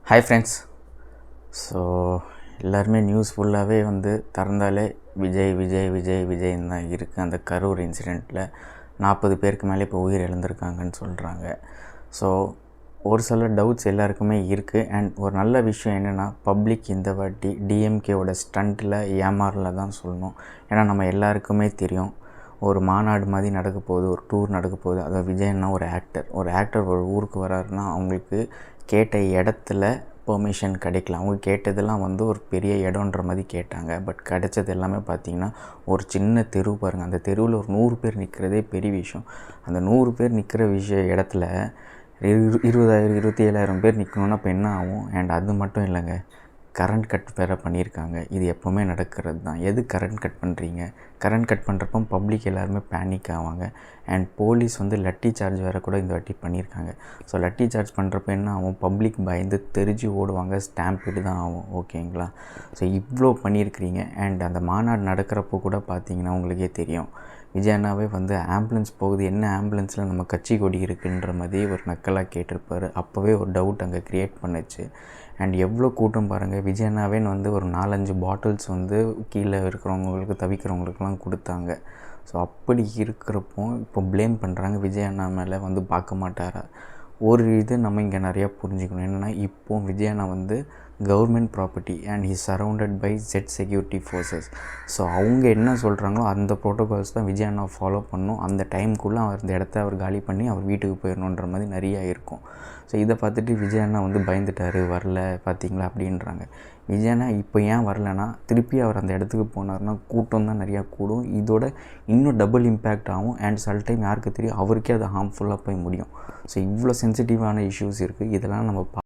Hi friends. So எல்லாருமே news ஃபுல்லாகவே திறந்தாலே விஜய் விஜய் விஜய் விஜய்ன்னு தான் இருக்குது. அந்த கரூர் இன்சிடெண்ட்டில் 40 பேருக்கு மேலே இப்போ உயிர் இழந்திருக்காங்கன்னு சொல்கிறாங்க. ஸோ ஒரு சில டவுட்ஸ் எல்லாருக்குமே இருக்குது. அண்ட் ஒரு நல்ல விஷயம் என்னென்னா, பப்ளிக் இந்த வாட்டி டிஎம்கேவோட ஸ்டண்ட்டில் ஏமாறல தான் சொல்லணும். ஏன்னா நம்ம எல்லாருக்குமே தெரியும், ஒரு மாநாடு மாதிரி நடக்க போகுது, ஒரு டூர் நடக்க போகுது. அதாவது விஜய்னா ஒரு ஆக்டர் ஒரு ஊருக்கு வராருன்னா அவங்களுக்கு கேட்ட இடத்துல பெர்மிஷன் கிடைக்கலாம். அவங்க கேட்டதெல்லாம் ஒரு பெரிய இடம்ன்ற மாதிரி கேட்டாங்க. பட் கிடைச்சது எல்லாமே பார்த்திங்கன்னா ஒரு சின்ன தெரு பாருங்கள். அந்த தெருவில் ஒரு 100 பேர் நிற்கிறதே பெரிய விஷயம். அந்த 100 பேர் நிற்கிற இடத்துல 20,000 27,000 பேர் நிற்கணுன்னா இப்போ என்ன ஆகும்? அண்ட் அது மட்டும் இல்லைங்க, கரண்ட் கட் வேறு பண்ணியிருக்காங்க. இது எப்போவுமே நடக்கிறது தான். எது கரண்ட் கட் பண்ணுறீங்க? கரண்ட் கட் பண்ணுறப்போ பப்ளிக் எல்லாருமே பேனிக் ஆவாங்க. அண்ட் போலீஸ் லட்டி சார்ஜ் வேறு கூட இந்த வாட்டி பண்ணியிருக்காங்க. ஸோ லட்டி சார்ஜ் பண்ணுறப்ப என்ன ஆகும்? பப்ளிக் பயந்து தெரிஞ்சு ஓடுவாங்க, ஸ்டாம்பீடு தான் ஆகும். ஓகேங்களா? ஸோ இவ்வளோ பண்ணியிருக்கிறீங்க. அண்ட் அந்த மாநாடு நடக்கிறப்போ கூட பார்த்திங்கன்னா உங்களுக்கே தெரியும், விஜயண்ணாவே ஆம்புலன்ஸ் போகுது, என்ன ஆம்புலன்ஸில் நம்ம கட்சி கொடி இருக்குன்ற மாதிரி ஒரு நக்கலாக கேட்டிருப்பார். அப்போவே ஒரு டவுட் அங்கே க்ரியேட் பண்ணுச்சு. அண்ட் எவ்வளோ கூட்டம் பாருங்கள். விஜயண்ணாவே ஒரு 4-5 பாட்டில்ஸ் கீழே இருக்கிறவங்களுக்கு தவிக்கிறவங்களுக்குலாம் கொடுத்தாங்க. ஸோ அப்படி இருக்கிறப்போ இப்போ ப்ளேம் பண்ணுறாங்க விஜயண்ணா மேலே பார்க்க மாட்டாரா? ஒரு இது நம்ம இங்கே நிறையா புரிஞ்சுக்கணும். என்னென்னா, இப்போது விஜயண்ணா government property and he surrounded by Z security forces. So அவங்க என்ன சொல்கிறாங்களோ அந்த ப்ரோட்டோகால்ஸ் தான் விஜயண்ணா ஃபாலோ பண்ணணும். அந்த டைமுக்குள்ளே அந்த இடத்த அவர் காலி பண்ணி அவர் வீட்டுக்கு போயிடணுன்ற மாதிரி நிறையா இருக்கும். ஸோ இதை பார்த்துட்டு விஜயண்ணா பயந்துட்டார், வரல பார்த்திங்களா அப்படின்றாங்க. விஜயண்ணா இப்போ ஏன் வரலன்னா, திருப்பி அவர் அந்த இடத்துக்கு போனார்னா கூட்டம் தான் நிறையா கூடும். இதோட இன்னும் டபுள் இம்பேக்ட் ஆகும். அண்ட் சில டைம் யாருக்கு தெரியும், அவருக்கே அது ஹார்ம்ஃபுல்லாக போய் முடியும். ஸோ இவ்வளோ சென்சிட்டிவான இஷ்யூஸ் இருக்குது. இதெல்லாம் நம்ம